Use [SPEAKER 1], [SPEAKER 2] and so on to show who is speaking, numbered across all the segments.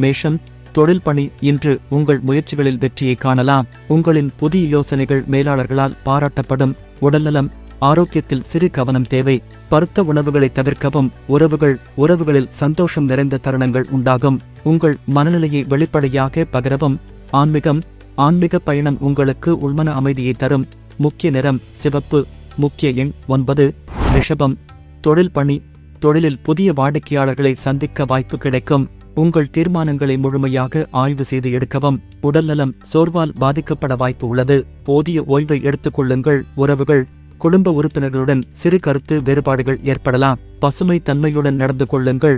[SPEAKER 1] மேஷம், தொழில் பணி. இன்று உங்கள் முயற்சிகளில் வெற்றியை காணலாம். உங்களின் புதிய யோசனைகள் மேலாளர்களால் பாராட்டப்படும். உடல்நலம், ஆரோக்கியத்தில் சிறு கவனம் தேவை. பருத்த உணவுகளை தவிர்க்கவும். உறவுகளில் சந்தோஷம் நிறைந்த தருணங்கள் உண்டாகும். உங்கள் மனநிலையை வெளிப்படையாக பகிரவும். ஆன்மீக பயணம் உங்களுக்கு உள்மன அமைதியை தரும். முக்கிய நிறம் சிவப்பு. முக்கிய எண் 9. ரிஷபம், தொழில் பணி. தொழிலில் புதிய வாடிக்கையாளர்களை சந்திக்க வாய்ப்பு கிடைக்கும். உங்கள் தீர்மானங்களை முழுமையாக ஆய்வு செய்து எடுக்கவும். உடல்நலம், சோர்வால் பாதிக்கப்பட வாய்ப்பு உள்ளது. போதிய ஓய்வை எடுத்துக் கொள்ளுங்கள். உறவுகள், குடும்ப உறுப்பினர்களுடன் சிறு கருத்து வேறுபாடுகள் ஏற்படலாம். பசுமை தன்மையுடன் நடந்து கொள்ளுங்கள்.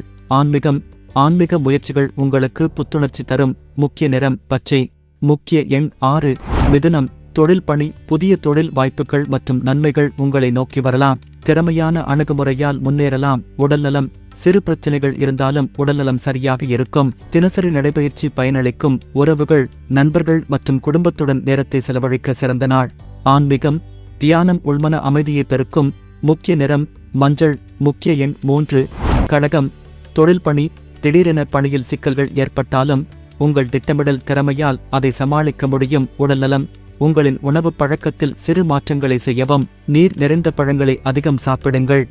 [SPEAKER 1] ஆன்மீக முயற்சிகள் உங்களுக்கு புத்துணர்ச்சி தரும். முக்கிய நிறம் பச்சை. முக்கிய எண் 6. மிதுனம், தொழில் பணி. புதிய தொழில் வாய்ப்புகள் மற்றும் நன்மைகள் உங்களை நோக்கி வரலாம். திறமையான அணுகுமுறையால் முன்னேறலாம். உடல்நலம், சிறு பிரச்சனைகள் இருந்தாலும் உடல்நலம் சரியாக இருக்கும். தினசரி நடைபயிற்சி பயனளிக்கும். உறவுகள், நண்பர்கள் மற்றும் குடும்பத்துடன் நேரத்தை செலவழிக்க சிறந்த நாள். ஆன்மீகம், தியானம் உள்மன அமைதியை பெருக்கும். முக்கிய நிறம் மஞ்சள். முக்கிய எண் 3. கடகம், தொழில் பணி. திடீரென பணியில் சிக்கல்கள் ஏற்பட்டாலும் உங்கள் திட்டமிடல் திறமையால் அதை சமாளிக்க முடியும். உடல்நலம், உங்களின் உணவு பழக்கத்தில் சிறு மாற்றங்களை செய்யவும். நீர் நிறைந்த பழங்களை அதிகம் சாப்பிடுங்கள்.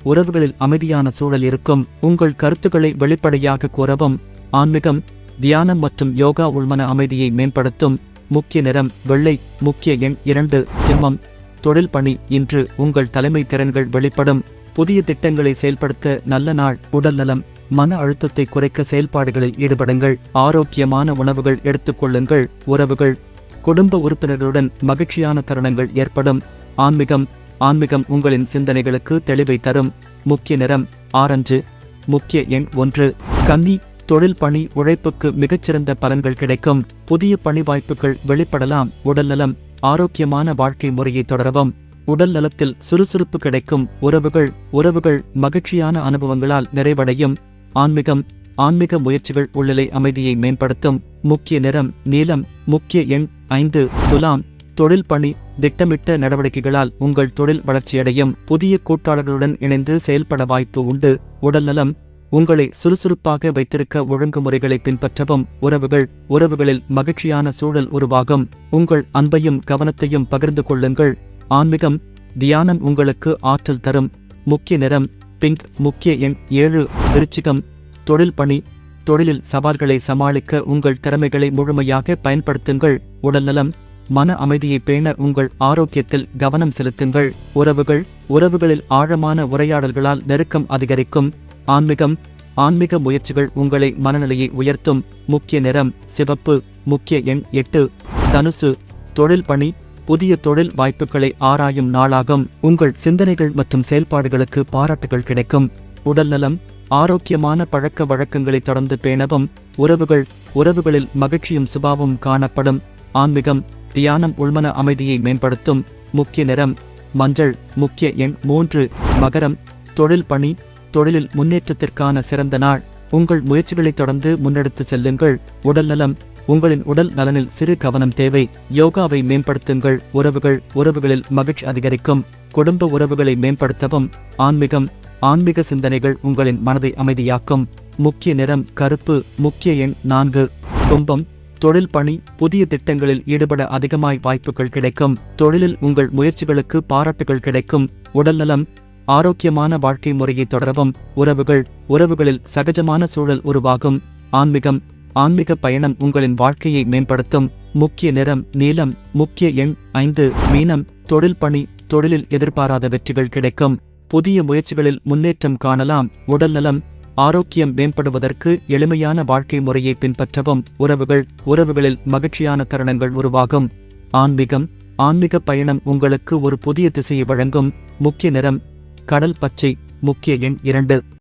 [SPEAKER 1] உறவுகளில் அமைதியான சூழல் இருக்கும். உங்கள் கருத்துக்களை வெளிப்படையாக கூறவும். ஆன்மீகம், தியானம் மற்றும் யோகா உள்மன அமைதியை மேம்படுத்தும். முக்கிய நிறம் வெள்ளை. முக்கிய எண் 2. சிம்மம், தொழில் பணி. இன்று உங்கள் தலைமை திறன்கள் வெளிப்படும். புதிய திட்டங்களை செயல்படுத்த நல்ல நாள். உடல்நலம், மன அழுத்தத்தை குறைக்க செயல்பாடுகளில் ஈடுபடுங்கள். ஆரோக்கியமான உணவுகள் எடுத்துக்கொள்ளுங்கள். உறவுகள், குடும்ப உறுப்பினர்களுடன் மகிழ்ச்சியான தருணங்கள் ஏற்படும். ஆன்மீகம் உங்களின் சிந்தனைகளுக்கு தெளிவை தரும். முக்கிய நிறம் ஆரஞ்சு. முக்கிய எண் 1. கன்னி, தொழில் பணி. உழைப்புக்கு மிகச்சிறந்த பலன்கள் கிடைக்கும். புதிய பணி வாய்ப்புகள் வெளிப்படலாம். உடல்நலம், ஆரோக்கியமான வாழ்க்கை முறையை தொடரவும். உடல் நலத்தில் சுறுசுறுப்பு கிடைக்கும். உறவுகள் மகிழ்ச்சியான அனுபவங்களால் நிறைவடையும். ஆன்மீக முயற்சிகள் உள்ளிலை அமைதியை மேம்படுத்தும். முக்கிய நிறம் நீலம். முக்கிய எண் 5. துலாம், தொழில் பணி. திட்டமிட்ட நடவடிக்கைகளால் உங்கள் தொழில் வளர்ச்சியடையும். புதிய கூட்டாளர்களுடன் இணைந்து செயல்பட வாய்ப்பு உண்டு. உடல்நலம், உங்களை சுறுசுறுப்பாக வைத்திருக்க ஒழுங்குமுறைகளை பின்பற்றவும். உறவுகளில் மகிழ்ச்சியான சூழல் உருவாகும். உங்கள் அன்பையும் கவனத்தையும் பகிர்ந்து கொள்ளுங்கள். ஆன்மீகம், தியானம் உங்களுக்கு ஆற்றல் தரும். முக்கிய நிறம் பிங்க். முக்கிய எண் 7. விருச்சிகம், தொழில் பணி. தொழிலில் சவால்களை சமாளிக்க உங்கள் திறமைகளை முழுமையாக பயன்படுத்துங்கள். உடல்நலம், மன அமைதியை பேண உங்கள் ஆரோக்கியத்தில் கவனம் செலுத்துங்கள். உறவுகளில் ஆழமான உரையாடல்களால் நெருக்கம் அதிகரிக்கும். ஆன்மீக முயற்சிகள் உங்களை மனநிலையை உயர்த்தும். முக்கிய நிறம் சிவப்பு. முக்கிய எண் 8. தனுசு, தொழில் பணி. புதிய தொழில் வாய்ப்புகளை ஆராயும் நாளாகும். உங்கள் சிந்தனைகள் மற்றும் செயல்பாடுகளுக்கு பாராட்டுகள் கிடைக்கும். உடல்நலம், ஆரோக்கியமான பழக்க வழக்கங்களை தொடர்ந்து பேணவும். உறவுகளில் மகிழ்ச்சியும் சுபாவும் காணப்படும். ஆன்மீகம், தியானம் உள்மன அமைதியை மேம்படுத்தும். முக்கிய நிறம் மஞ்சள். முக்கிய எண் 3. மகரம், தொழில் பணி. தொழிலில் முன்னேற்றத்திற்கான சிறந்த நாள். உங்கள் முயற்சிகளை தொடர்ந்து முன்னெடுத்து செல்லுங்கள். உடல்நலம், உங்களின் உடல் நலனில் சிறு கவனம் தேவை. யோகாவை மேம்படுத்துங்கள். உறவுகளில் மகிழ்ச்சி அதிகரிக்கும். குடும்ப உறவுகளை மேம்படுத்தவும். ஆன்மீக சிந்தனைகள் உங்களின் மனதை அமைதியாக்கும். முக்கிய நிறம் கருப்பு. முக்கிய எண் 4. கும்பம், தொழில் பணி. புதிய திட்டங்களில் ஈடுபட அதிகமாய் வாய்ப்புகள் கிடைக்கும். தொழிலில் உங்கள் முயற்சிகளுக்கு பாராட்டுகள் கிடைக்கும். உடல்நலம், ஆரோக்கியமான வாழ்க்கை முறையை தொடரவும். உறவுகளில் சகஜமான சூழல் உருவாகும். ஆன்மீக பயணம் உங்களின் வாழ்க்கையை மேம்படுத்தும். முக்கிய நிறம் நீலம். முக்கிய எண் 5. மீனம், தொழில் பணி. தொழிலில் எதிர்பாராத வெற்றிகள் கிடைக்கும். புதிய முயற்சிகளில் முன்னேற்றம் காணலாம். உடல்நலம், ஆரோக்கியம் மேம்படுவதற்கு எளிமையான வாழ்க்கை முறையை பின்பற்றவும். உறவுகளில் மகிழ்ச்சியான தருணங்கள் உருவாகும். ஆன்மீக பயணம் உங்களுக்கு ஒரு புதிய திசையை வழங்கும். முக்கிய நிறம் கடல் பச்சை. முக்கிய எண் 2.